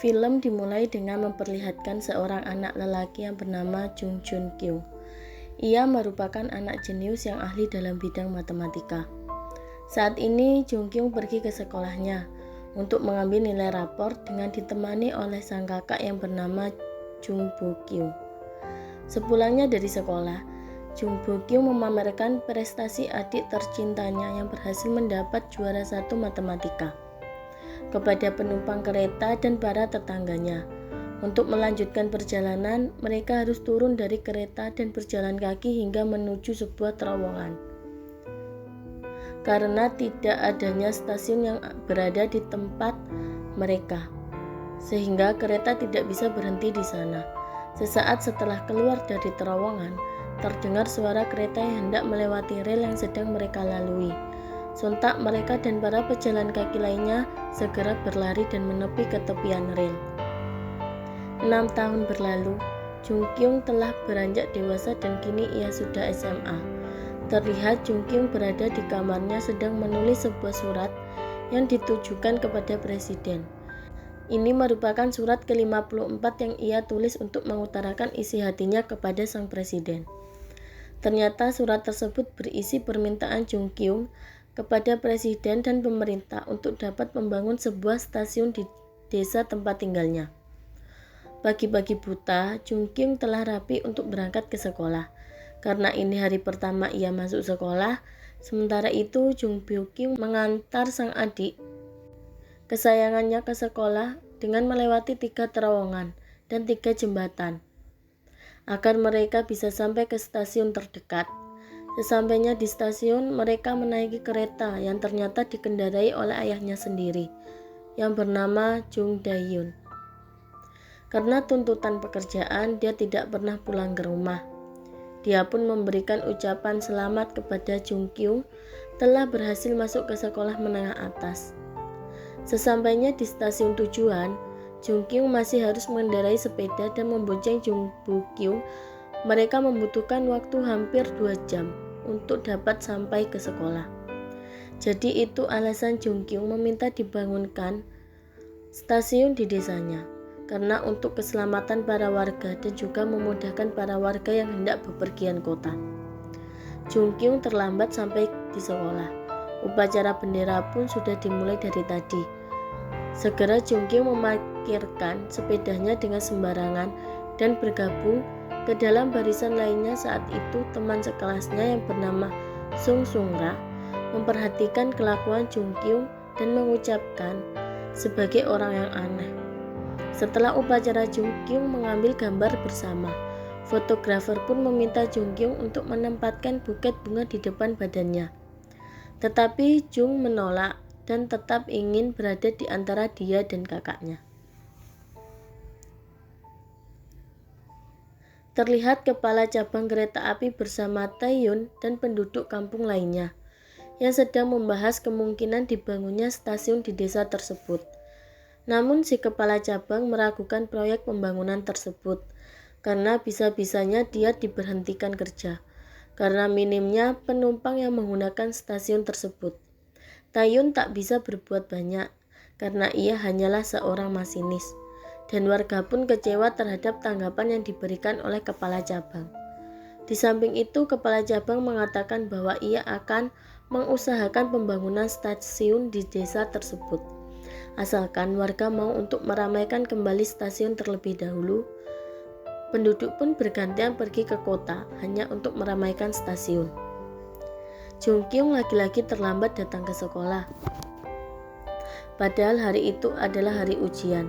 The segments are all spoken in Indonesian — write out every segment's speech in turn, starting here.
Film dimulai dengan memperlihatkan seorang anak lelaki yang bernama Jung Jun Kyung. Ia merupakan anak jenius yang ahli dalam bidang matematika. Saat ini Jung Kyung pergi ke sekolahnya untuk mengambil nilai rapor dengan ditemani oleh sang kakak yang bernama Jung Bo Kyung. Sepulangnya dari sekolah, Jung Bo Kyung memamerkan prestasi adik tercintanya yang berhasil mendapat juara 1 matematika kepada penumpang kereta dan para tetangganya. Untuk melanjutkan perjalanan, mereka harus turun dari kereta dan berjalan kaki hingga menuju sebuah terowongan. Karena tidak adanya stasiun yang berada di tempat mereka, sehingga kereta tidak bisa berhenti di sana. Sesaat setelah keluar dari terowongan, terdengar suara kereta yang hendak melewati rel yang sedang mereka lalui. Sontak mereka dan para pejalan kaki lainnya segera berlari dan menepi ke tepian rel. 6 tahun berlalu, Jung Kyung telah beranjak dewasa dan kini ia sudah SMA. Terlihat Jung Kyung berada di kamarnya sedang menulis sebuah surat yang ditujukan kepada presiden. Ini merupakan surat ke-54 yang ia tulis untuk mengutarakan isi hatinya kepada sang presiden. Ternyata surat tersebut berisi permintaan Jung Kyung kepada presiden dan pemerintah untuk dapat membangun sebuah stasiun di desa tempat tinggalnya. Pagi-pagi buta, Jung Kyung telah rapi untuk berangkat ke sekolah. Karena ini hari pertama ia masuk sekolah, sementara itu Jung Bo Kyung mengantar sang adik kesayangannya ke sekolah dengan melewati 3 terowongan dan 3 jembatan agar mereka bisa sampai ke stasiun terdekat. Sesampainya di stasiun, mereka menaiki kereta yang ternyata dikendarai oleh ayahnya sendiri, yang bernama Jung Dae-yun. Karena tuntutan pekerjaan, dia tidak pernah pulang ke rumah. Dia pun memberikan ucapan selamat kepada Jung Kyung telah berhasil masuk ke sekolah menengah atas. Sesampainya di stasiun tujuan, Jung Kyung masih harus mengendarai sepeda dan membonceng Jung Bo Kyung. Mereka membutuhkan waktu hampir 2 jam untuk dapat sampai ke sekolah. Jadi itu alasan Jung Kyung meminta dibangunkan stasiun di desanya, karena untuk keselamatan para warga dan juga memudahkan para warga yang hendak bepergian kota. Jung Kyung terlambat sampai di sekolah. Upacara bendera pun sudah dimulai dari tadi. Segera Jung Kyung memarkirkan sepedanya dengan sembarangan dan bergabung ke dalam barisan lainnya. Saat itu teman sekelasnya yang bernama Sung Sung-ra memperhatikan kelakuan Jung Kyung dan mengucapkan sebagai orang yang aneh. Setelah upacara, Jung Kyung mengambil gambar bersama. Fotografer pun meminta Jung Kyung untuk menempatkan buket bunga di depan badannya. Tetapi Jung menolak dan tetap ingin berada di antara dia dan kakaknya. Terlihat kepala cabang kereta api bersama Tae-yun dan penduduk kampung lainnya yang sedang membahas kemungkinan dibangunnya stasiun di desa tersebut. Namun si kepala cabang meragukan proyek pembangunan tersebut karena bisa-bisanya dia diberhentikan kerja karena minimnya penumpang yang menggunakan stasiun tersebut. Tae-yun tak bisa berbuat banyak karena ia hanyalah seorang masinis. Dan warga pun kecewa terhadap tanggapan yang diberikan oleh kepala cabang. Di samping itu, kepala cabang mengatakan bahwa ia akan mengusahakan pembangunan stasiun di desa tersebut, asalkan warga mau untuk meramaikan kembali stasiun terlebih dahulu. Penduduk pun bergantian pergi ke kota hanya untuk meramaikan stasiun. Jung Kyung lagi-lagi terlambat datang ke sekolah. Padahal hari itu adalah hari ujian.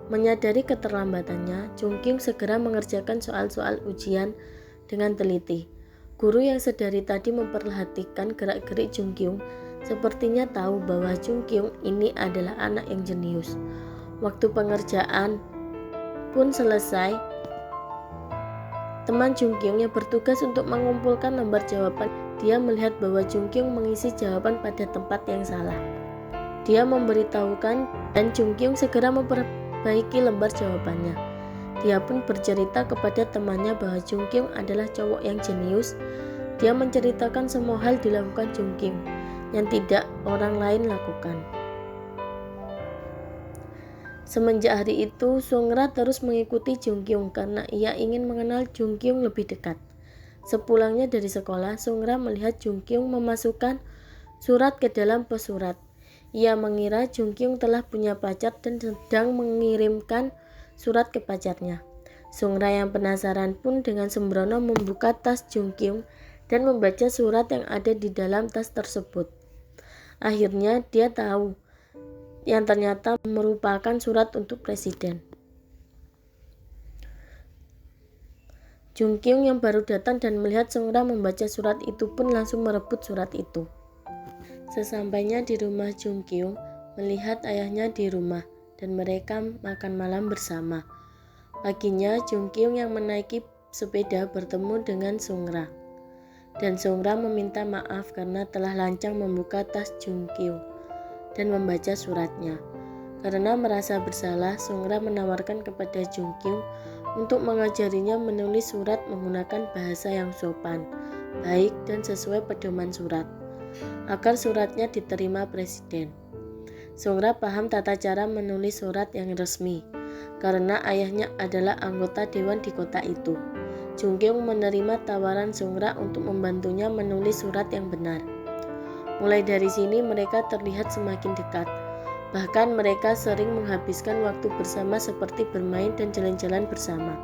Menyadari keterlambatannya, Jung Kyung segera mengerjakan soal-soal ujian dengan teliti. Guru yang sedari tadi memperhatikan gerak-gerik Jung Kyung sepertinya tahu bahwa Jung Kyung ini adalah anak yang jenius. Waktu pengerjaan pun selesai. Teman Jung Kyung yang bertugas untuk mengumpulkan lembar jawaban, dia melihat bahwa Jung Kyung mengisi jawaban pada tempat yang salah. Dia memberitahukan dan Jung Kyung segera memperbaiki lembar jawabannya. Dia pun bercerita kepada temannya bahwa Jung Kyung adalah cowok yang jenius. Dia menceritakan semua hal dilakukan Jung Kyung yang tidak orang lain lakukan. Semenjak hari itu, Songra terus mengikuti Jung Kyung karena ia ingin mengenal Jung Kyung lebih dekat. Sepulangnya dari sekolah, Songra melihat Jung Kyung memasukkan surat ke dalam pos surat. Ia mengira Jung Kyung telah punya pacar dan sedang mengirimkan surat ke pacarnya. Songra yang penasaran pun dengan sembrono membuka tas Jung Kyung dan membaca surat yang ada di dalam tas tersebut. Akhirnya dia tahu yang ternyata merupakan surat untuk presiden. Jung Kyung yang baru datang dan melihat Songra membaca surat itu pun langsung merebut surat itu. Sesampainya di rumah, Jung Kyung melihat ayahnya di rumah dan mereka makan malam bersama. Paginya, Jung Kyung yang menaiki sepeda bertemu dengan Songra. Dan Songra meminta maaf karena telah lancang membuka tas Jung Kyung dan membaca suratnya. Karena merasa bersalah, Songra menawarkan kepada Jung Kyung untuk mengajarinya menulis surat menggunakan bahasa yang sopan, baik dan sesuai pedoman surat, agar suratnya diterima presiden. Songra paham tata cara menulis surat yang resmi, karena ayahnya adalah anggota dewan di kota itu. Jung Kyung menerima tawaran Songra untuk membantunya menulis surat yang benar. Mulai dari sini mereka terlihat semakin dekat. Bahkan mereka sering menghabiskan waktu bersama seperti bermain dan jalan-jalan bersama.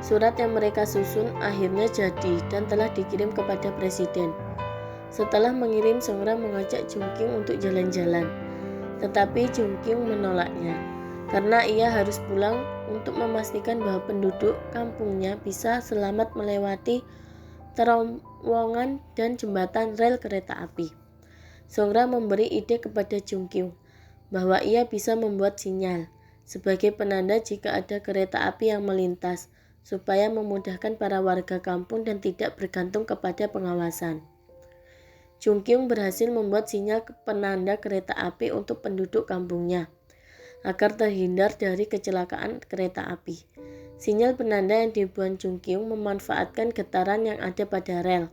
Surat yang mereka susun akhirnya jadi dan telah dikirim kepada presiden. Setelah mengirim, Songra mengajak Jung Kyung untuk jalan-jalan. Tetapi Jung Kyung menolaknya karena ia harus pulang untuk memastikan bahwa penduduk kampungnya bisa selamat melewati terowongan dan jembatan rel kereta api. Songra memberi ide kepada Jung Kyung bahwa ia bisa membuat sinyal sebagai penanda jika ada kereta api yang melintas supaya memudahkan para warga kampung dan tidak bergantung kepada pengawasan. Jung Kyung berhasil membuat sinyal penanda kereta api untuk penduduk kampungnya agar terhindar dari kecelakaan kereta api. Sinyal penanda yang dibuat Jung Kyung memanfaatkan getaran yang ada pada rel.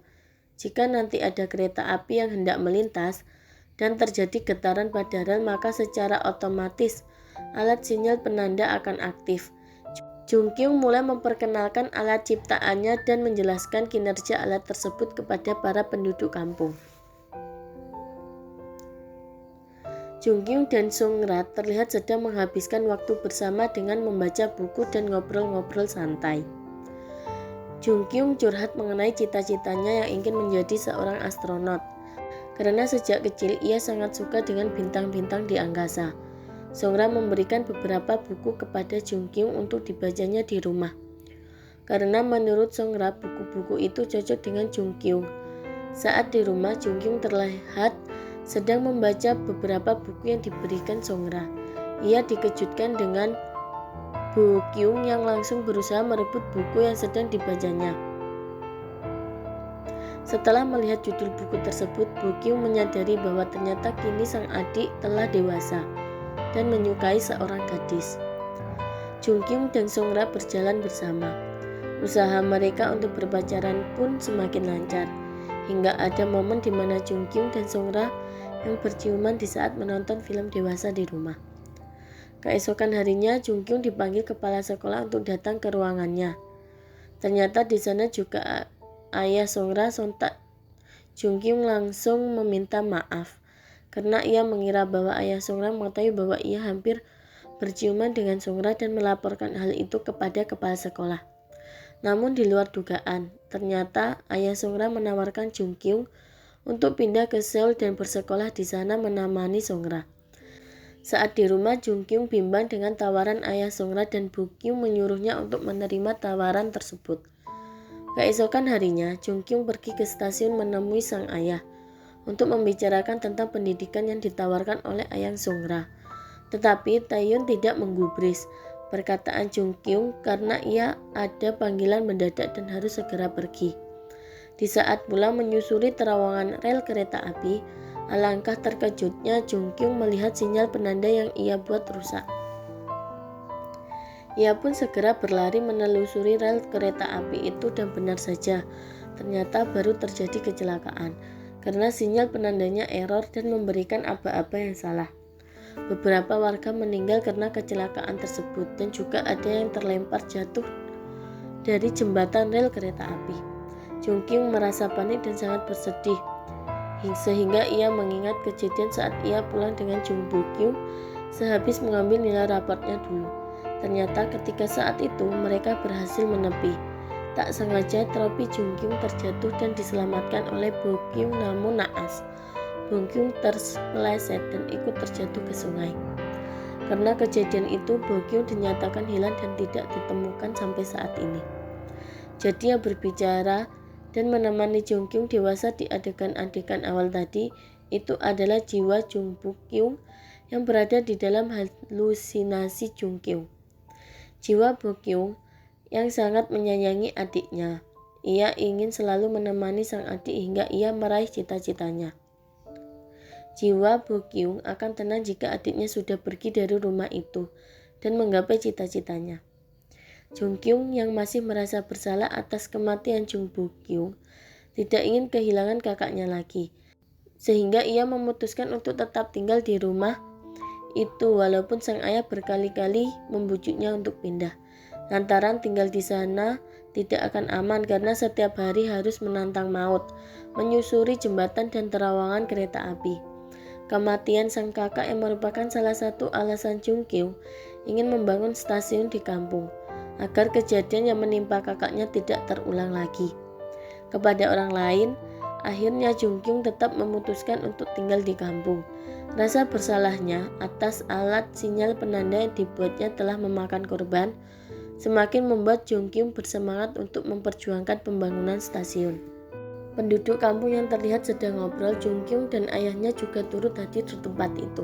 Jika nanti ada kereta api yang hendak melintas dan terjadi getaran pada rel, maka secara otomatis alat sinyal penanda akan aktif. Jung Kyung mulai memperkenalkan alat ciptaannya dan menjelaskan kinerja alat tersebut kepada para penduduk kampung. Jung Kyung dan Songra terlihat sedang menghabiskan waktu bersama dengan membaca buku dan ngobrol-ngobrol santai. Jung Kyung curhat mengenai cita-citanya yang ingin menjadi seorang astronot. Karena sejak kecil ia sangat suka dengan bintang-bintang di angkasa. Songra memberikan beberapa buku kepada Jung Kyung untuk dibacanya di rumah. Karena menurut Songra buku-buku itu cocok dengan Jung Kyung. Saat di rumah, Jung Kyung terlihat sedang membaca beberapa buku yang diberikan Songra. Ia dikejutkan dengan Bo Kyung yang langsung berusaha merebut buku yang sedang dibacanya. Setelah melihat judul buku tersebut, Bo Kyung menyadari bahwa ternyata kini sang adik telah dewasa dan menyukai seorang gadis. Jung Kyung dan Songra berjalan bersama. Usaha mereka untuk berpacaran pun semakin lancar, hingga ada momen di mana Jung Kyung dan Songra yang berciuman di saat menonton film dewasa di rumah. Keesokan harinya, Jung Kyung dipanggil kepala sekolah untuk datang ke ruangannya. Ternyata di sana juga ayah Songra. Sontak Jung Kyung langsung meminta maaf karena ia mengira bahwa ayah Songra mengetahui bahwa ia hampir berciuman dengan Songra dan melaporkan hal itu kepada kepala sekolah. Namun di luar dugaan, ternyata ayah Songra menawarkan Jung Kyung untuk pindah ke Seoul dan bersekolah di sana menemani Songra. Saat di rumah, Jung Kyung bimbang dengan tawaran ayah Songra dan Bo Kyung menyuruhnya untuk menerima tawaran tersebut. Keesokan harinya, Jung Kyung pergi ke stasiun menemui sang ayah untuk membicarakan tentang pendidikan yang ditawarkan oleh ayah Songra. Tetapi Taehyun tidak menggubris perkataan Jung Kyung karena ia ada panggilan mendadak dan harus segera pergi. Di saat pulang menyusuri terowongan rel kereta api, alangkah terkejutnya Jung Kyung melihat sinyal penanda yang ia buat rusak. Ia pun segera berlari menelusuri rel kereta api itu dan benar saja, ternyata baru terjadi kecelakaan. karena sinyal penandanya error dan memberikan aba-aba yang salah. Beberapa warga meninggal karena kecelakaan tersebut dan juga ada yang terlempar jatuh dari jembatan rel kereta api. Jung Kyung merasa panik dan sangat bersedih, sehingga ia mengingat kejadian saat ia pulang dengan Jung Bo Kyung sehabis mengambil nilai raportnya dulu. Ternyata ketika saat itu mereka berhasil menepi. Tak sengaja tropi Jung Kyung terjatuh dan diselamatkan oleh Bo Kyung, namun naas Bo Kyung terpeleset dan ikut terjatuh ke sungai. Karena kejadian itu, Bo Kyung dinyatakan hilang dan tidak ditemukan sampai saat ini. Jadi yang berbicara dan menemani Jung Kyung dewasa di adegan-adegan awal tadi itu adalah jiwa Jung Bo Kyung yang berada di dalam halusinasi Jung Kyung. Jiwa Bo Kyung yang sangat menyayangi adiknya. Ia ingin selalu menemani sang adik hingga ia meraih cita-citanya. Jiwa Bo Kyung akan tenang jika adiknya sudah pergi dari rumah itu dan menggapai cita-citanya. Jung Kyung yang masih merasa bersalah atas kematian Jung Bo Kyung tidak ingin kehilangan kakaknya lagi, sehingga ia memutuskan untuk tetap tinggal di rumah itu walaupun sang ayah berkali-kali membujuknya untuk pindah. Lantaran tinggal di sana tidak akan aman karena setiap hari harus menantang maut, menyusuri jembatan dan terowongan kereta api. Kematian sang kakak yang merupakan salah satu alasan Jung Kyung ingin membangun stasiun di kampung, agar kejadian yang menimpa kakaknya tidak terulang lagi. Kepada orang lain, akhirnya Jung Kyung tetap memutuskan untuk tinggal di kampung. Rasa bersalahnya atas alat sinyal penanda yang dibuatnya telah memakan korban semakin membuat Jung Kyung bersemangat untuk memperjuangkan pembangunan stasiun. Penduduk kampung yang terlihat sedang ngobrol, Jung Kyung dan ayahnya juga turut hadir di tempat itu.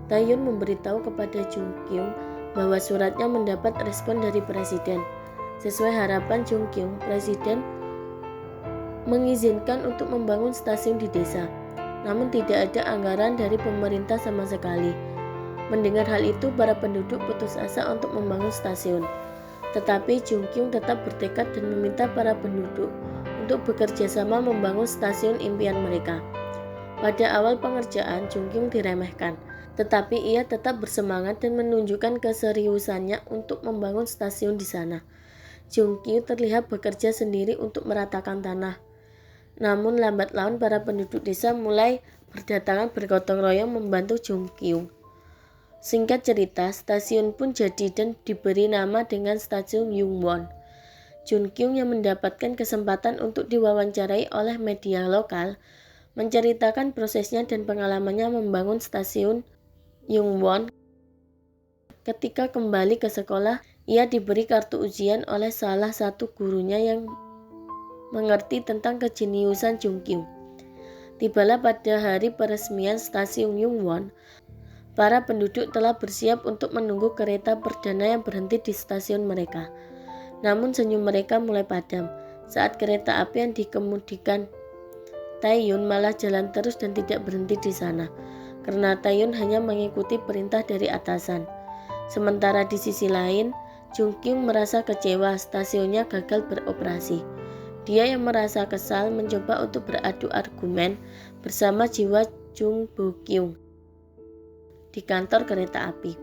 Taehyun memberitahu kepada Jung Kyung bahwa suratnya mendapat respon dari presiden. Sesuai harapan Jung Kyung, presiden mengizinkan untuk membangun stasiun di desa. Namun tidak ada anggaran dari pemerintah sama sekali. Mendengar hal itu, para penduduk putus asa untuk membangun stasiun. Tetapi Jung Kyung tetap bertekad dan meminta para penduduk untuk bekerja sama membangun stasiun impian mereka. Pada awal pengerjaan, Jung Kyung diremehkan, tetapi ia tetap bersemangat dan menunjukkan keseriusannya untuk membangun stasiun di sana. Jung Kyung terlihat bekerja sendiri untuk meratakan tanah. Namun lambat laun para penduduk desa mulai berdatangan bergotong royong membantu Jung Kyung. Singkat cerita, stasiun pun jadi dan diberi nama dengan Stasiun Yungwon. Jung Kyung yang mendapatkan kesempatan untuk diwawancarai oleh media lokal menceritakan prosesnya dan pengalamannya membangun stasiun Yungwon. Ketika kembali ke sekolah, ia diberi kartu ujian oleh salah satu gurunya yang mengerti tentang kejeniusan Jung Kyung. Tibalah pada hari peresmian stasiun Yungwon, para penduduk telah bersiap untuk menunggu kereta perdana yang berhenti di stasiun mereka. Namun senyum mereka mulai padam saat kereta api yang dikemudikan Taehyun malah jalan terus dan tidak berhenti di sana, karena Taehyun hanya mengikuti perintah dari atasan. Sementara di sisi lain, Jung Kyung merasa kecewa stasiunnya gagal beroperasi. Dia yang merasa kesal mencoba untuk beradu argumen bersama jiwa Jung Bo Kyung di kantor kereta api.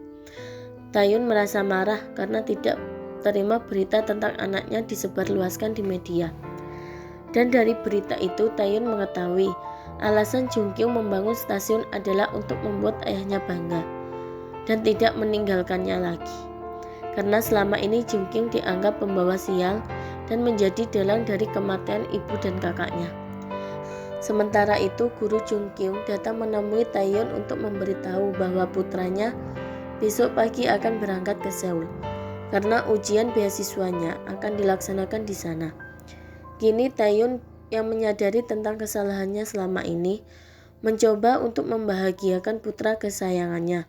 Taehyun merasa marah karena tidak terima berita tentang anaknya disebarluaskan di media. Dan dari berita itu Taehyun mengetahui alasan Jung Kyung membangun stasiun adalah untuk membuat ayahnya bangga dan tidak meninggalkannya lagi. Karena selama ini Jung Kyung dianggap pembawa sial dan menjadi dalang dari kematian ibu dan kakaknya. Sementara itu, guru Jung Kyung datang menemui Taehyun untuk memberitahu bahwa putranya besok pagi akan berangkat ke Seoul karena ujian beasiswanya akan dilaksanakan di sana. Kini Taehyun yang menyadari tentang kesalahannya selama ini mencoba untuk membahagiakan putra kesayangannya.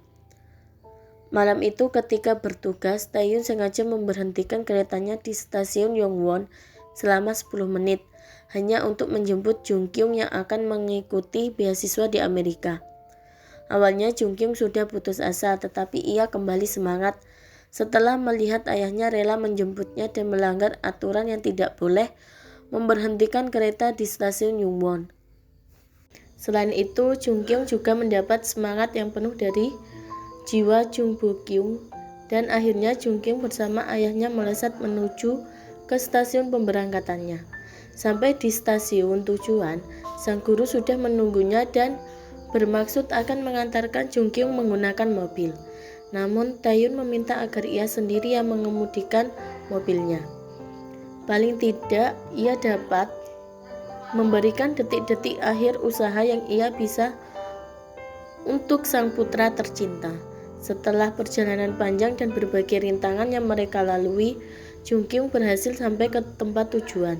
Malam itu ketika bertugas, Taehyun sengaja memberhentikan keretanya di stasiun Yongwon selama 10 menit hanya untuk menjemput Jung Kyung yang akan mengikuti beasiswa di Amerika. Awalnya Jung Kyung sudah putus asa, tetapi ia kembali semangat setelah melihat ayahnya rela menjemputnya dan melanggar aturan yang tidak boleh memberhentikan kereta di stasiun Yongwon. Selain itu, Jung Kyung juga mendapat semangat yang penuh dari jiwa Jung Bo Kyung, dan akhirnya Jung Kyung bersama ayahnya melesat menuju ke stasiun pemberangkatannya. Sampai di stasiun tujuan, sang guru sudah menunggunya dan bermaksud akan mengantarkan Jung Kyung menggunakan mobil. Namun Taehyun meminta agar ia sendiri yang mengemudikan mobilnya. Paling tidak ia dapat memberikan detik-detik akhir usaha yang ia bisa untuk sang putra tercinta. Setelah perjalanan panjang dan berbagai rintangan yang mereka lalui, Jung Kyung berhasil sampai ke tempat tujuan.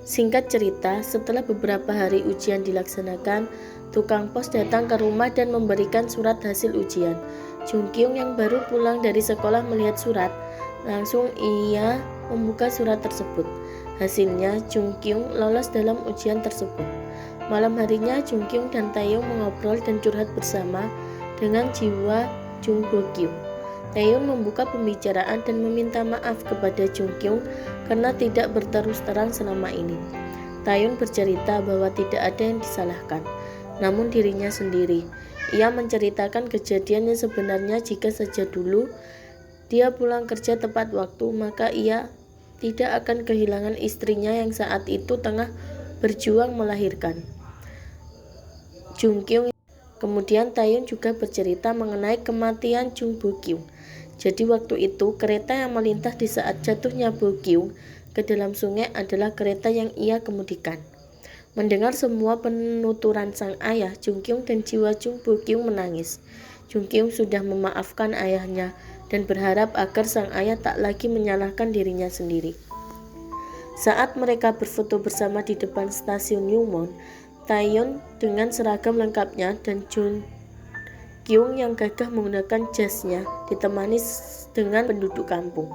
Singkat cerita, setelah beberapa hari ujian dilaksanakan, tukang pos datang ke rumah dan memberikan surat hasil ujian. Jung Kyung yang baru pulang dari sekolah melihat surat, langsung ia membuka surat tersebut. Hasilnya, Jung Kyung lolos dalam ujian tersebut. Malam harinya, Jung Kyung dan Taehyung mengobrol dan curhat bersama dengan jiwa Jung Bo Kyung. Taehyung membuka pembicaraan dan meminta maaf kepada Jung Kyung karena tidak berterus terang selama ini. Taehyung bercerita bahwa tidak ada yang disalahkan, namun dirinya sendiri. Ia menceritakan kejadian yang sebenarnya jika saja dulu dia pulang kerja tepat waktu, maka ia tidak akan kehilangan istrinya yang saat itu tengah berjuang melahirkan. Jung Kyung. Kemudian Taehyung juga bercerita mengenai kematian Jung Bo Kyung. Jadi waktu itu kereta yang melintas di saat jatuhnya Bo Kyung ke dalam sungai adalah kereta yang ia kemudikan. Mendengar semua penuturan sang ayah, Jung Kyung dan jiwa Jung Bo Kyung menangis. Jung Kyung sudah memaafkan ayahnya dan berharap agar sang ayah tak lagi menyalahkan dirinya sendiri. Saat mereka berfoto bersama di depan stasiun Yungwon, Taehyung dengan seragam lengkapnya dan Jung Kyung yang gagah menggunakan jasnya ditemani dengan penduduk kampung.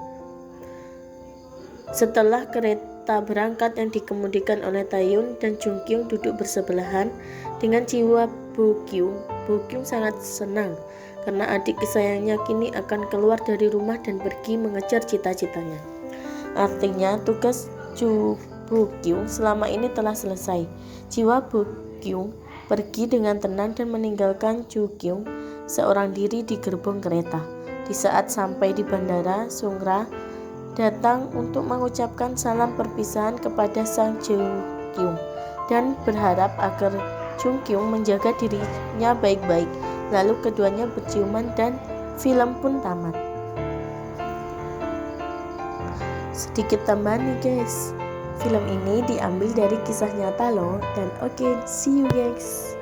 Setelah kereta berangkat yang dikemudikan oleh Taehyung dan Jung Kyung duduk bersebelahan dengan jiwa Bo Kyung, Bo Kyung sangat senang karena adik kesayangannya kini akan keluar dari rumah dan pergi mengejar cita-citanya. Artinya tugas Jung Bo Kyung selama ini telah selesai. Jiwa Bo Kyung pergi dengan tenang dan meninggalkan Jung Kyung seorang diri di gerbong kereta. Di saat sampai di bandara, Sung-ra datang untuk mengucapkan salam perpisahan kepada sang Jung Kyung dan berharap agar Jung Kyung menjaga dirinya baik-baik. Lalu keduanya berciuman dan film pun tamat. Sedikit tambahan nih guys, film ini diambil dari kisah nyata loh. Dan oke, see you guys.